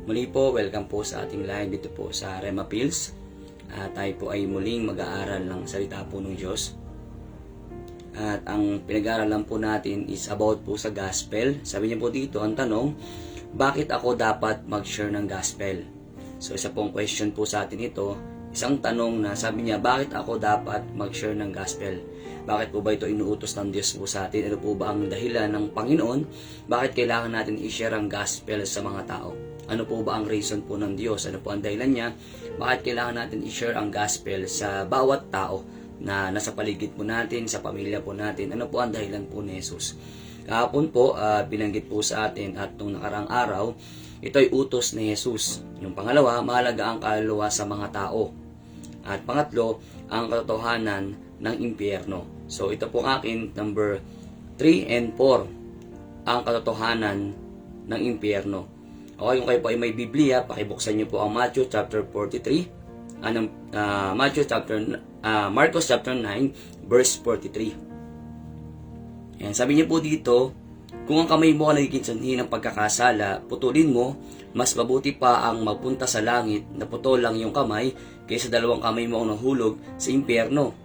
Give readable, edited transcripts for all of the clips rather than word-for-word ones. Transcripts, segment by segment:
Muli po, welcome po sa ating live dito po sa Rema Pills. Tayo po ay muling mag-aaral ng salita po ng Diyos. At ang pinag-aaralan po natin is about po sa gospel. Sabi niya po dito, ang tanong, bakit ako dapat mag-share ng gospel? So isa pong question po sa atin ito, isang tanong na sabi niya, bakit ako dapat mag-share ng gospel? Bakit po ba ito inuutos ng Diyos po sa atin? Ano po ba ang dahilan ng Panginoon? Bakit kailangan natin i-share ang gospel sa mga tao? Ano po ba ang reason po ng Diyos? Ano po ang dahilan niya? Bakit kailangan natin i-share ang gospel sa bawat tao na nasa paligid po natin, sa pamilya po natin? Ano po ang dahilan po ni Jesus? Kahapon po, binanggit po sa atin at nung nakarang araw, ito ay utos ni Jesus. Yung pangalawa, mahalaga ang kaluluwa sa mga tao. At pangatlo, ang katotohanan ng impyerno. So ito po akin, number 3 and 4, ang katotohanan ng impyerno. Okay, kung kayo po ay may Biblia, pakibuksan niyo po ang Matthew chapter 43, Marcos chapter 9, verse 43. Ayan, sabi niya po dito, kung ang kamay mo ang nagiging sanhi ng pagkakasala, putulin mo, mas mabuti pa ang magpunta sa langit na putol lang yung kamay kaysa dalawang kamay mo ang nahulog sa impyerno.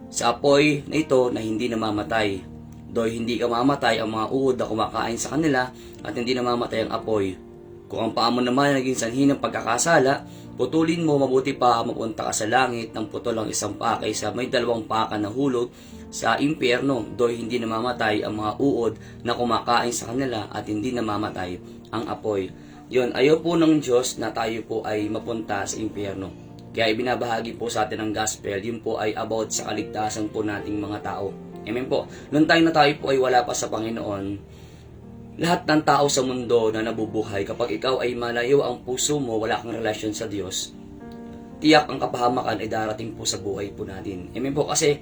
Sa apoy na ito na hindi namamatay. Doy hindi ka mamatay ang mga uod na kumakain sa kanila at hindi namamatay ang apoy. Kung ang paa mo naman naging sanhi ng pagkakasala, putulin mo, mabuti pa mapunta ka sa langit ng putol ang isang paa kaysa may dalawang paa ka nahulog sa impyerno. Doy hindi namamatay ang mga uod na kumakain sa kanila at hindi namamatay ang apoy. Yun, ayaw po ng Diyos na tayo po ay mapunta sa impyerno. Kaya ibinabahagi po sa atin ang gospel, yun po ay about sa kaligtasan po nating mga tao. Amen po. Noong time na tayo po ay wala pa sa Panginoon, lahat ng tao sa mundo na nabubuhay, kapag ikaw ay malayo ang puso mo, wala kang relasyon sa Diyos, tiyak ang kapahamakan ay darating po sa buhay po natin. Amen po. Kasi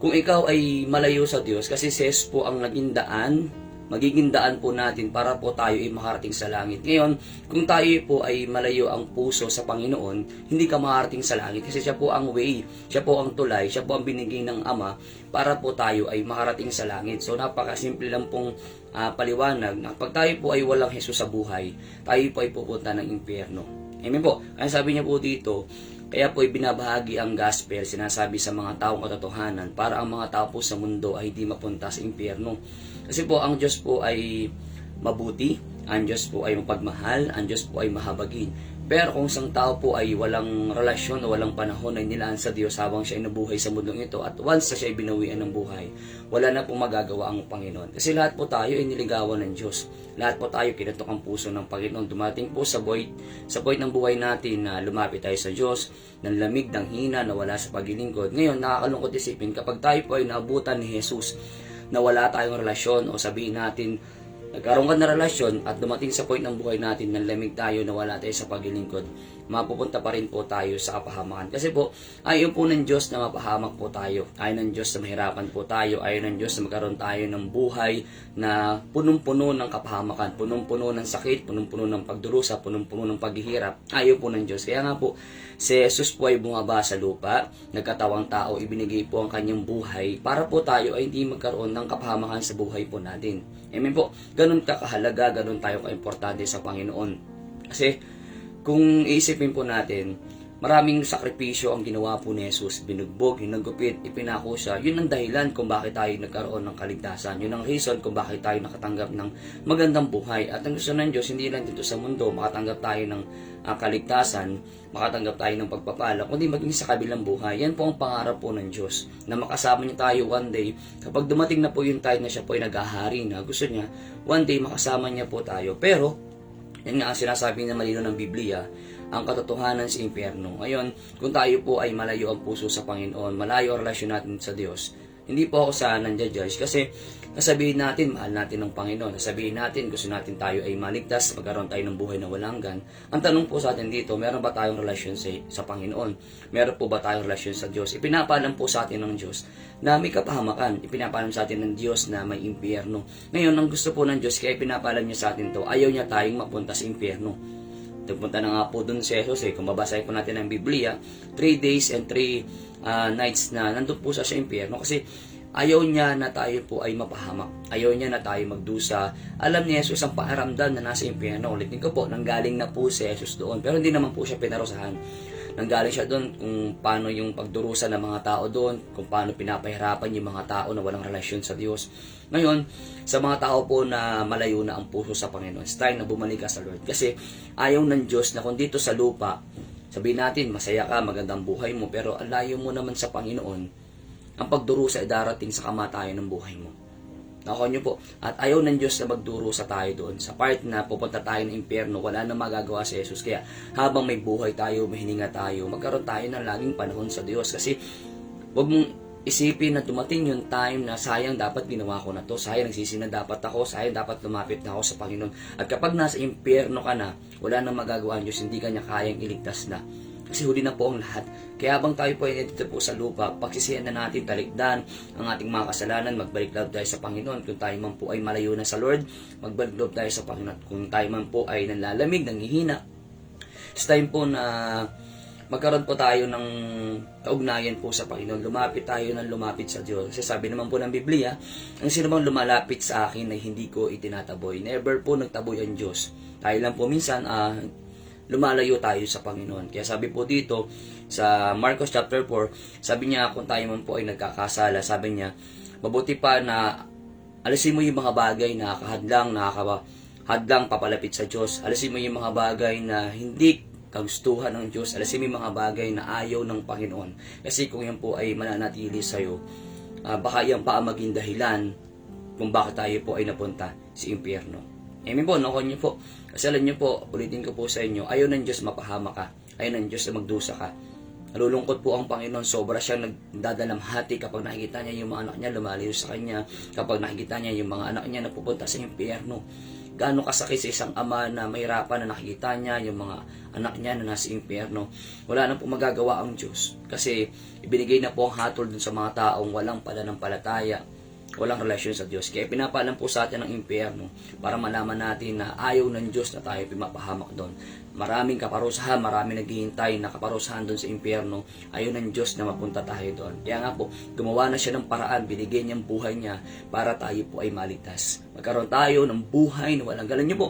kung ikaw ay malayo sa Diyos, kasi ses po ang naging daan, magiging daan po natin para po tayo ay makarating sa langit. Ngayon, kung tayo po ay malayo ang puso sa Panginoon, hindi ka makarating sa langit kasi siya po ang way, siya po ang tulay, siya po ang binigay ng Ama para po tayo ay makarating sa langit. So napakasimple lang pong paliwanag na pag tayo po ay walang Jesus sa buhay, tayo po ay pupunta ng impyerno. Amen po. Kaya sabi niya po dito, kaya po ibinabahagi ang gospel, sinasabi sa mga taong katotohanan para ang mga tao po sa mundo ay hindi mapunta sa impyerno. Kasi po ang Diyos po ay mabuti, ang Diyos po ay mapagmahal, ang Diyos po ay mahabagin. Pero kung isang tao po ay walang relasyon o walang panahon na inilaan sa Diyos habang siya ay nabuhay sa mundong ito at once na siya ay binawian ng buhay, wala na pong magagawa ang Panginoon. Kasi lahat po tayo ay niligawan ng Diyos. Lahat po tayo kinatok ang puso ng Panginoon. Dumating po sa point ng buhay natin na lumapit tayo sa Diyos, ng lamig, ng hina, na wala sa paglilingkod. Ngayon, nakakalungkot isipin, kapag tayo po ay naabutan ni Jesus, na wala tayong relasyon o sabihin natin, nagkaroon ka na relasyon at dumating sa point ng buhay natin na lamig tayo na wala tayo sa paglilingkod, mapupunta pa rin po tayo sa kapahamakan. Kasi po, ayaw po ng Diyos na mapahamak po tayo. Ayaw ng Diyos na mahirapan po tayo. Ayaw ng Diyos na magkaroon tayo ng buhay na punong-puno ng kapahamakan, punong-puno ng sakit, punong-puno ng pagdurusa, punong-puno ng paghihirap. Ayaw po ng Diyos. Kaya nga po, si Jesus po ay bumaba sa lupa, nagkatawang tao, ibinigay po ang kanyang buhay para po tayo ay hindi magkaroon ng kapahamakan sa buhay po natin. Amen po. Ganun kakahalaga, ganun tayo kaimportante sa Panginoon. Kasi kung iisipin po natin, maraming sakripisyo ang ginawa po ni Jesus. Binugbog, hinagupit, ipinako siya. Yun ang dahilan kung bakit tayo nagkaroon ng kaligtasan. Yun ang reason kung bakit tayo nakatanggap ng magandang buhay. At ang gusto ng Diyos, hindi lang dito sa mundo, makatanggap tayo ng kaligtasan, makatanggap tayo ng pagpapala, kundi maging sa kabilang buhay. Yan po ang pangarap po ng Diyos, na makasama niya tayo one day. Kapag dumating na po yung time na siya po ay naghahari na, gusto niya, one day makasama niya po tayo. Pero, yan nga ang sinasabi na malino ng Biblia, ang katotohanan sa impyerno. Ngayon, kung tayo po ay malayo ang puso sa Panginoon, malayo ang relasyon natin sa Diyos, hindi po ako sa nandiya-judge kasi nasabihin natin, mahal natin ng Panginoon. Nasabihin natin, gusto natin tayo ay maligtas, magkaroon tayo ng buhay na walang hanggan. Ang tanong po sa atin dito, meron ba tayong relasyon sa Panginoon? Meron po ba tayong relasyon sa Diyos? Ipinapalam po sa atin ng Diyos na may kapahamakan. Ipinapalam sa atin ng Diyos na may impyerno. Ngayon, ang gusto po ng Diyos, kaya ipinapalam niya sa atin to, ayaw niya tayong mapunta sa impyerno. Nagpunta na nga po dun si Jesus kung babasahin po natin ang Biblia, 3 days and 3 nights na nandun po sa impyerno kasi Ayaw niya na tayo po ay mapahamak. Ayaw niya na tayo magdusa. Alam ni Jesus ang pakiramdam na nasa impyerno. Ulitin ko po, nanggaling na po si Jesus doon. Pero hindi naman po siya pinarusahan. Nanggaling siya doon kung paano yung pagdurusa ng mga tao doon, kung paano pinapahirapan yung mga tao na walang relasyon sa Diyos. Ngayon, sa mga tao po na malayo na ang puso sa Panginoon, it's time na bumalik ka sa Lord. Kasi ayaw ng Diyos na kung dito sa lupa, sabihin natin, masaya ka, magandang buhay mo, pero ang layo mo naman sa Panginoon, ang pagdurusa ay darating sa kamatayan ng buhay mo. Nakuha niyo po. At ayaw ng Diyos na magdurusa tayo doon. Sa part na pupunta tayo ng impyerno, wala na magagawa si Jesus. Kaya habang may buhay tayo, may hininga tayo, magkaroon tayo ng laging panahon sa Diyos. Kasi huwag mong isipin na dumating yung time na sayang dapat ginawa ko na to, sayang nagsisina dapat ako, sayang dapat lumapit na ako sa Panginoon. At kapag nasa impyerno ka na, wala na magagawa ang Diyos, hindi ka niya kayang iligtas na. Kasi huli na po ang lahat. Kaya habang tayo po ay dito po sa lupa, pagsisihan na natin, talikdan ang ating mga kasalanan, magbalik loob tayo sa Panginoon. Kung tayo man po ay malayo na sa Lord, magbalik loob tayo sa Panginoon. Kung tayo man po ay nanlalamig, nanghihina, it's time po na magkaroon po tayo ng kaugnayan po sa Panginoon. Lumapit tayo ng lumapit sa Diyos. Kasi sabi naman po ng Biblia, ang sino bang lumalapit sa akin ay hindi ko itinataboy. Never po nagtaboy ang Diyos. Tayo lang po minsan, lumalayo tayo sa Panginoon. Kaya sabi po dito sa Marcos chapter 4, sabi niya kung tayo man po ay nagkakasala, sabi niya, mabuti pa na alisin mo yung mga bagay na nakakahadlang papalapit sa Diyos. Alisin mo yung mga bagay na hindi kagustuhan ng Diyos. Alisin mo yung mga bagay na ayaw ng Panginoon. Kasi kung yan po ay mananatili sa'yo, baka yan pa ang maging dahilan kung bakit tayo po ay napunta sa impyerno. Amen po, nakuha niyo po. Kasi alam niyo po, ulitin ko po sa inyo, ayaw ng Diyos mapahama ka. Ayaw ng Diyos na magdusa ka. Nalulungkot po ang Panginoon, sobra siyang nagdadalamhati kapag nakikita niya yung mga anak niya lumalayo sa Kanya, kapag nakikita niya yung mga anak niya na pupunta sa impyerno. Gaano kasakit sa isang ama na mahirapan na nakikita niya yung mga anak niya na nasa impyerno. Wala na po magagawa ang Diyos. Kasi ibinigay na po ang hatol dun sa mga taong walang pananampalataya, walang relasyon sa Diyos. Kaya pinapaalam po sa atin ng impyerno para malaman natin na ayaw ng Diyos na tayo pimapahamak doon. Maraming kaparusahan, maraming naghihintay na kaparusahan doon sa impyerno. Ayaw ng Diyos na mapunta tayo doon. Kaya nga po, gumawa na siya ng paraan, binigay niyang buhay niya para tayo po ay maligtas. Magkaroon tayo ng buhay na walang galan niyo po.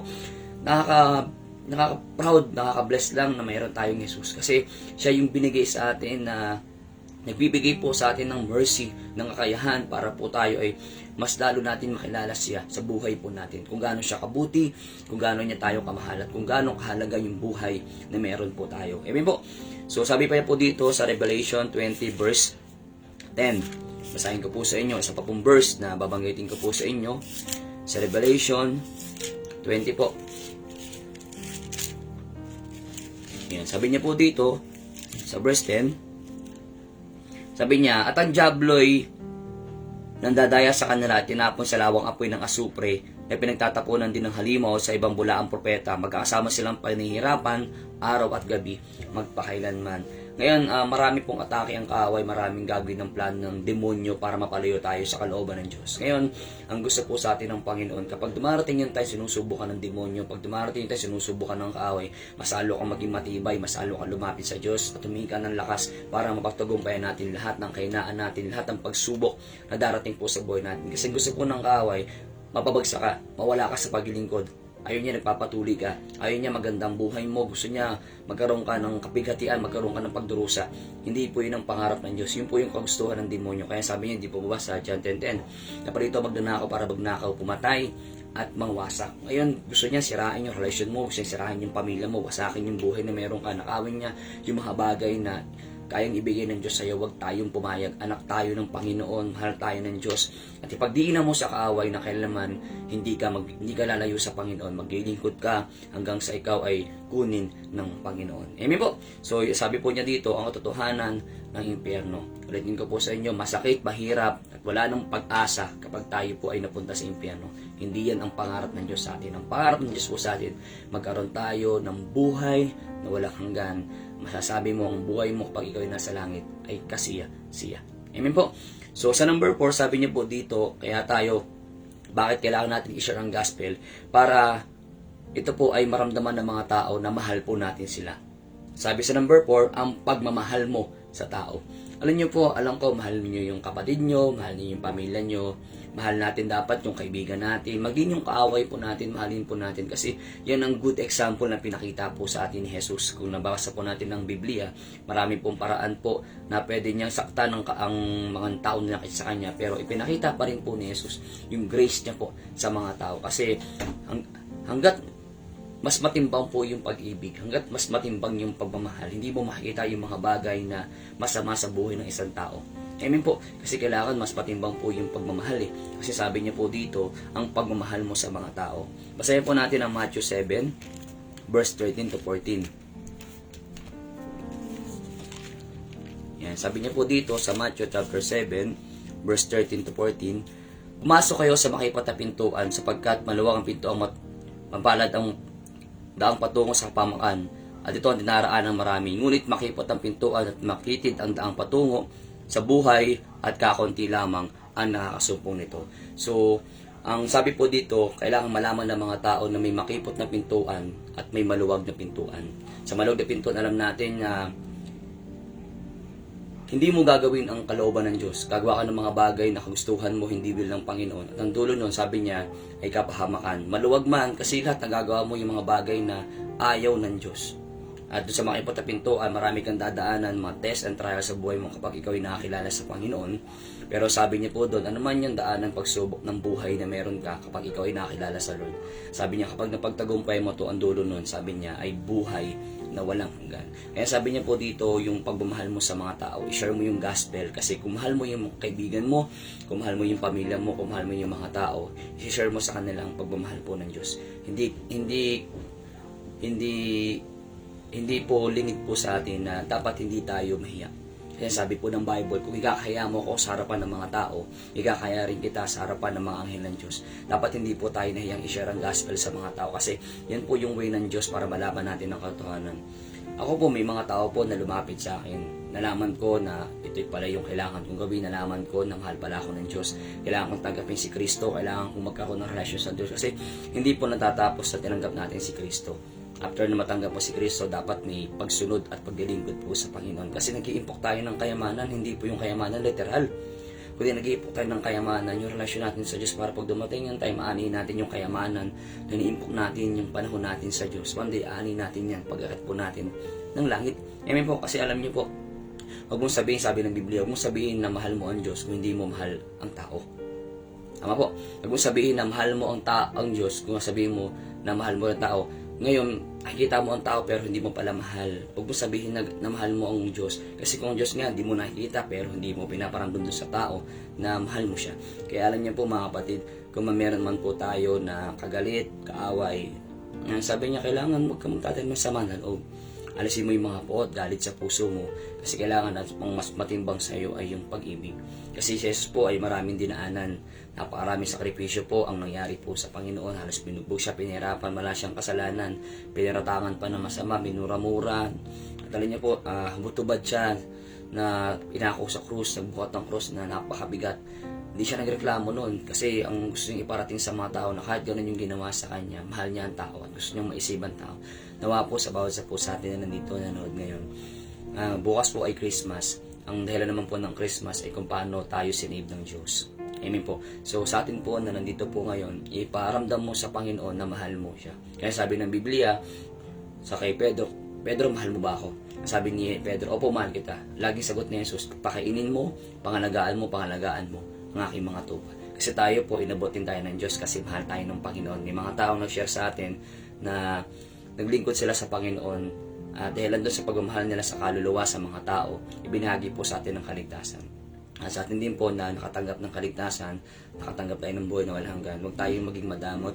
Nakaka-proud, nakaka-bless lang na mayroon tayong Jesus. Kasi siya yung binigay sa atin na nagbibigay po sa atin ng mercy, ng kakayahan para po tayo ay mas lalo natin makilala siya sa buhay po natin. Kung gaano siya kabuti, kung gaano niya tayo kamahal, at kung gaano kahalaga yung buhay na meron po tayo. Amen po. So sabi pa po dito sa Revelation 20 verse 10. Basahin ko po sa inyo. Isa pa pong verse na babanggitin ko po sa inyo. Sa Revelation 20 po. Yan. Sabi niya po dito sa verse 10. Sabi niya, at ang diablo'y nandadaya sa kanila at tinapon sa lawang apoy ng asupre na pinagtatapunan din ng halimaw sa ibang bulaang propeta. Magkakasama silang panihirapan araw at gabi, magpakailanman. Ngayon, marami pong atake ang kaaway, maraming gagawin ng plan ng demonyo para mapalayo tayo sa kalooban ng Diyos. Ngayon, ang gusto po sa atin ng Panginoon, kapag dumarating yung tayo sinusubukan ng demonyo, pag dumarating yung tayo sinusubukan ng kaaway, masalo kang maging matibay, masalo kang lumapit sa Diyos at humingi ka ng lakas para mapagtagumpayan natin lahat ng kahinaan natin, lahat ng pagsubok na darating po sa buhay natin. Kasi gusto po ng kaaway, mapabagsak ka, mawala ka sa paglilingkod. Ayaw niya nagpapatuloy ka. Ayaw niya magandang buhay mo. Gusto niya magkaroon ka ng kapighatian, magkaroon ka ng pagdurusa. Hindi po yun ang pangarap ng Diyos. Yun po yung kagustuhan ng demonyo. Kaya sabi niya, hindi po ba sa John 10:10, na parito magnanakaw para magnakaw, pumatay at mangwasak. Ngayon, gusto niya sirain yung relasyon mo, gusto niya sirain yung pamilya mo, wasakin yung buhay na meron ka, nakawin niya yung mga bagay na kayang ibigay ng Diyos sa iyo. Huwag tayong pumayag. Anak tayo ng Panginoon, mahal tayo ng Diyos. At ipagdiinan mo sa kaaway na kailanman hindi ka lalayo sa Panginoon. Maglilingkod ka hanggang sa ikaw ay kunin ng Panginoon. Amen po. So sabi po niya dito, ang katotohanan ng impyerno. Ulitin ko po sa inyo, masakit, mahirap, at wala nang pag-asa kapag tayo po ay napunta sa impyerno. Hindi yan ang pangarap ng Diyos sa atin. Ang pangarap ng Diyos po sa atin, magkaroon tayo ng buhay na walang hanggan. Masasabi mo ang buhay mo kapag ikaw ay nasa langit ay kasiya-siya. Amen po. So sa number 4, sabi niya po dito, kaya tayo, bakit kailangan natin i-share ang gospel? Para ito po ay maramdaman ng mga tao na mahal po natin sila. Sabi sa number 4, ang pagmamahal mo sa tao. Alam niyo po, alam ko, mahal niyo yung kapatid niyo, mahal niyo yung pamilya niyo, mahal natin dapat yung kaibigan natin, maging yung kaaway po natin, mahalin po natin kasi yan ang good example na pinakita po sa atin ni Jesus. Kung nabasa po natin ng Biblia, marami pong paraan po na pwede niyang saktan ang mga tao na nakita sa kanya, pero ipinakita pa rin po ni Jesus yung grace niya po sa mga tao kasi hanggat mas matimbang po yung pag-ibig, hanggat mas matimbang yung pagmamahal, hindi mo makikita yung mga bagay na masama sa buhay ng isang tao. Amen po, kasi kailangan mas matimbang po yung pagmamahal eh. Kasi sabi niya po dito, ang pagmamahal mo sa mga tao. Basahin po natin ang Matthew 7, verse 13 to 14. Yan, sabi niya po dito sa Matthew chapter 7, verse 13 to 14, pumasok kayo sa makipat na pintuan sapagkat maluwag ang pintuang mapalad ang daang patungo sa kapamakan at ito ang dinaraan ng marami. Ngunit makipot ang pintuan at makitid ang daang patungo sa buhay at kakunti lamang ang nakakasumpong nito. So, ang sabi po dito, kailangan malaman ng mga tao na may makipot na pintuan at may maluwag na pintuan. Sa maluwag na pintuan, alam natin na hindi mo gagawin ang kalooban ng Diyos. Gagawa ka ng mga bagay na kagustuhan mo, hindi will ng Panginoon. At ang dulo nun, sabi niya, ay kapahamakan. Maluwag man, kasi lahat nagagawa mo yung mga bagay na ayaw ng Diyos. At doon sa makipot na pintuan, marami kang dadaanan, mga test and trials sa buhay mo kapag ikaw ay nakakilala sa Panginoon. Pero sabi niya po doon, ano man yung daanan pagsubok ng buhay na meron ka kapag ikaw ay nakakilala sa Lord. Sabi niya, kapag napagtagumpay mo to, ang dulo nun, sabi niya, ay buhay na walang hanggan. Kaya sabi niya po dito, yung pagmamahal mo sa mga tao, i-share mo yung gospel kasi kung mahal mo yung kaibigan mo, kung mahal mo yung pamilya mo, kung mahal mo yung mga tao, i-share mo sa kanila ang pagmamahal po ng Diyos. Hindi po lingid po sa atin na dapat hindi tayo mahiya. Kaya sabi po ng Bible, kung ikakaya mo ako sa harapan ng mga tao, ikakaya rin kita sa harapan ng mga anghel ng Diyos. Dapat hindi po tayo nahiyang i-share ang gospel sa mga tao kasi yan po yung way ng Diyos para malaman natin ang katotohanan. Ako po, may mga tao po na lumapit sa akin. Nalaman ko na ito'y pala yung kailangan kong gawin. Nalaman ko na mahal pala ako ng Diyos. Kailangan kong tanggapin si Kristo. Kailangan kong magkaroon ng relasyon sa Diyos. Kasi hindi po natatapos sa tinanggap natin si Kristo. After na matanggap mo si Kristo, dapat may pagsunod at paglilingkod po sa Panginoon. Kasi nag-iimpok tayo ng kayamanan, hindi po yung kayamanan literal. Kundi nag-iimpok tayo ng kayamanan, yung relasyon natin sa Diyos para pag dumating yung time, aanihin natin yung kayamanan, nag-iimpok natin yung panahon natin sa Diyos. One day, aanihin natin yan, pag-akat po natin ng langit. Amen po, kasi alam niyo po, huwag mong sabihin, sabi ng Biblia, huwag mong sabihin na mahal mo ang Diyos kung hindi mo mahal ang tao. Tama po, huwag mong sabihin na mahal mo ang Diyos kung sabihin mo na mahal mo ang tao. Ngayon, nakikita mo ang tao pero hindi mo pala mahal. Huwag mo sabihin na mahal mo ang Diyos. Kasi kung ang Diyos nga, hindi mo nakikita pero hindi mo pinaparamdam doon sa tao na mahal mo siya. Kaya alam niyo po mga kapatid, kung meron man po tayo na kagalit, kaaway, sabi niya, kailangan huwag ka magtatanim ng sama ng loob. Alisin mo yung mga puot, galit sa puso mo. Kasi kailangan at ang mas matimbang sa iyo ay yung pag-ibig. Kasi si Jesus po ay maraming dinaanan. Napakaraming sakripisyo po ang nangyari po sa Panginoon. Halos binugbog siya, pinahirapan, wala siyang kasalanan. Pinaratangan pa ng masama, minura-mura. At alam niya po, butubad siya na inako sa krus, nagbuhat ng krus na napakabigat. Hindi siya nagreklamo noon kasi ang gusto niyang iparating sa mga tao na kahit gano'n yung ginawa sa kanya, mahal niya ang tao at gusto niyang maisiban tao. Nawa po sa bawat sa po sa atin na nandito nanood ngayon. Bukas po ay Christmas. Ang dahilan naman po ng Christmas ay kung paano tayo sinave ng Diyos. Amen po. So sa atin po na nandito po ngayon, iparamdam mo sa Panginoon na mahal mo siya. Kaya sabi ng Biblia sa kay Pedro, Pedro, mahal mo ba ako? Sabi ni Pedro, opo, mahal kita. Laging sagot ni Jesus, pakainin mo, pangalagaan mo ang aking mga tupa. Kasi tayo po, inabotin tayo ng Diyos kasi mahal tayo ng Panginoon. May mga tao nag-share sa atin na naglingkod sila sa Panginoon dahilan doon sa pagmamahal nila sa kaluluwa sa mga tao, ibinahagi po sa atin ng kaligtasan. Sa atin din po na nakatanggap ng kaligtasan, nakatanggap tayo ng buhay na walang hanggan, huwag tayong maging madamot,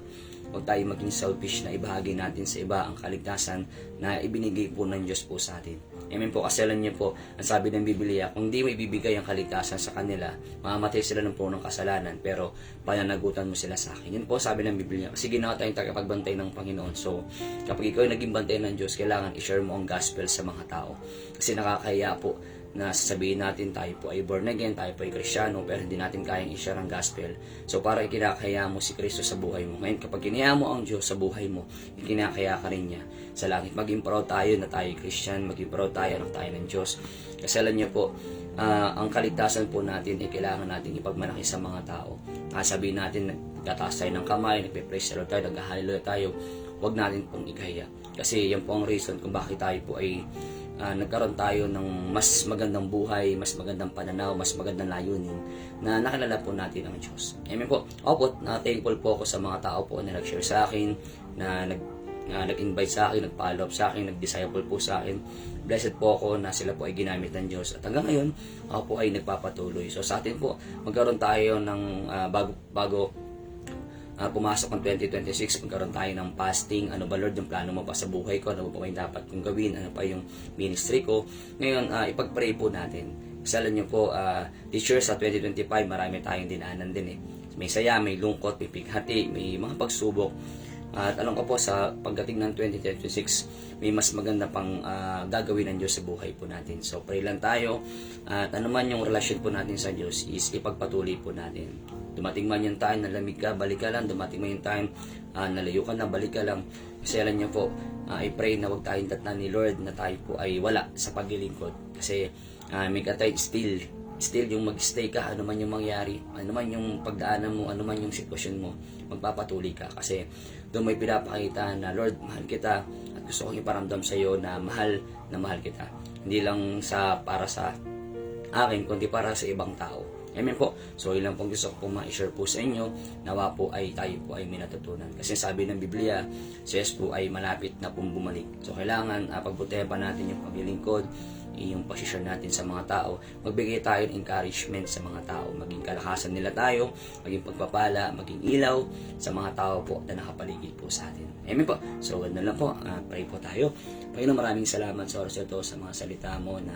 huwag tayong maging selfish na ibahagi natin sa iba ang kaligtasan na ibinigay po ng Diyos po sa atin. Amen po, kasi alam niyo po, ang sabi ng Biblia, kung di mo ibibigay ang kaligtasan sa kanila, mamamatay sila ng punong kasalanan, pero pananagutan mo sila sa akin. Yun po sabi ng Biblia, kasi ginawa tayong tagapagbantay ng Panginoon. So, kapag ikaw ay naging bantay ng Diyos, kailangan i-share mo ang gospel sa mga tao. Kasi nakakahiya po na sasabihin natin tayo po ay born again, tayo po ay Kristiyano, pero hindi natin kayang i-share ang gospel. So para ikinakaya mo si Kristo sa buhay mo. Ngayon, kapag kinaya mo ang Diyos sa buhay mo, ikinakaya ka rin niya sa langit. Maging proud tayo na tayo ay Christian, maging proud tayo na tayo ng Diyos. Kasi alam niyo po, ang kaligtasan po natin ay kailangan natin ipagmalaki sa mga tao. Sabihin natin, nagtataas tayo ng kamay, nagpe-praise the Lord tayo, nag-hallelujah tayo, huwag natin pong ikahiya. Kasi yan po ang reason kung bakit tayo po ay nagkaroon tayo ng mas magandang buhay, mas magandang pananaw, mas magandang layunin na nakilala po natin ang Diyos. Amen po. Opo, thankful po ako sa mga tao po na nag-share sa akin, na nag-invite sa akin, nag-follow up sa akin, nag-disciple po sa akin. Blessed po ako na sila po ay ginamit ng Diyos. At hanggang ngayon, ako po ay nagpapatuloy. So sa atin po, magkaroon tayo ng bago pumasok ng 2026, magkaroon tayo ng fasting. Ano ba Lord yung plano mo pa sa buhay ko? Ano ba may dapat kong gawin? Ano pa yung ministry ko? Ngayon, ipag-pray po natin. Kasi alam nyo po, this year sa 2025, marami tayong dinaanan din eh. May saya, may lungkot, may pighati, may mga pagsubok. At alam ko po sa pagdating ng 2026, may mas maganda pang gagawin ng Diyos sa buhay po natin. So pray lang tayo. At ano man yung relasyon po natin sa Diyos is ipagpatuloy po natin. Dumating man yung time na lamig ka, balik ka lang. Dumating man yung time nalayo ka na, balik ka lang. Kasi alam niyo po, I pray na huwag tayong tatnan ni Lord na tayo po ay wala sa paglilingkod. Kasi may katay still yung mag-stay ka, ano man yung mangyari, ano man yung pagdaanan mo, ano man yung sitwasyon mo, magpapatuloy ka. Kasi doon may pinapakita na Lord, mahal kita at gusto kong iparamdam sa iyo na mahal kita. Hindi lang para sa akin, kundi para sa ibang tao. Amen po. So, yun lang pong gusto ko pong ma-share po sa inyo. Nawa po ay tayo po ay may natutunan. Kasi sabi ng Biblia, si Jesus po ay malapit na pong bumalik. So, kailangan pagbutihan pa natin yung paglilingkod, yung posisyon natin sa mga tao. Magbigay tayo ng encouragement sa mga tao. Maging kalakasan nila tayo, maging pagpapala, maging ilaw sa mga tao po na nakapaligid po sa atin. Amen po. So, ganda lang po. Pray po tayo. Panginoon, maraming salamat sa oras ito sa mga salita mo na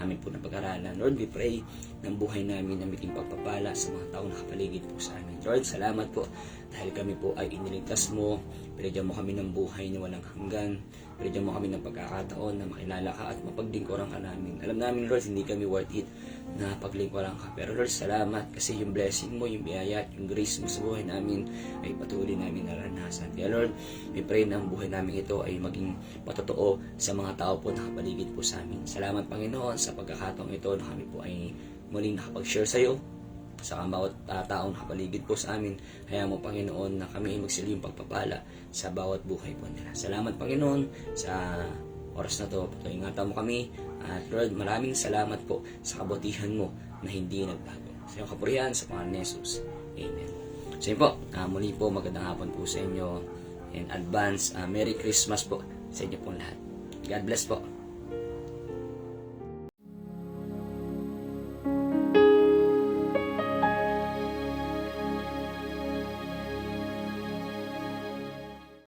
amin po na pag-aralan. Lord, we pray ng buhay namin na maging pagpapala sa mga tao nakapaligid po sa amin. Lord, salamat po dahil kami po ay iniligtas mo. Pinagyan mo kami ng buhay na walang hanggan. Pinagyan mo kami ng pagkakataon na makilala ka at mapaglingkuran ka namin. Alam namin, Lord, hindi kami worth it na paglingkuran ka. Pero Lord, salamat kasi yung blessing mo, yung biyaya at yung grace mo sa buhay namin ay patuloy namin naranasan. Kaya Lord, we pray na ang buhay namin ito ay maging patotoo sa mga tao po nakapaligid po sa amin. Salamat, Panginoon, sa pagkakataong ito na kami po ay muling nakapag-share sa iyo sa bawat taong nakapaligid po sa amin. Kaya mo, Panginoon, na kami ay magsiling pagpapala sa bawat buhay po nila. Salamat, Panginoon, sa oras na to. Ingatan mo kami. At Lord, maraming salamat po sa kabutihan mo na hindi nagbago. Sa iyong kapurihan, sa pangalan ni Jesus. Amen. So yun po, muli po, magandang hapon po sa inyo. In advance, Merry Christmas po sa inyo pong lahat. God bless po.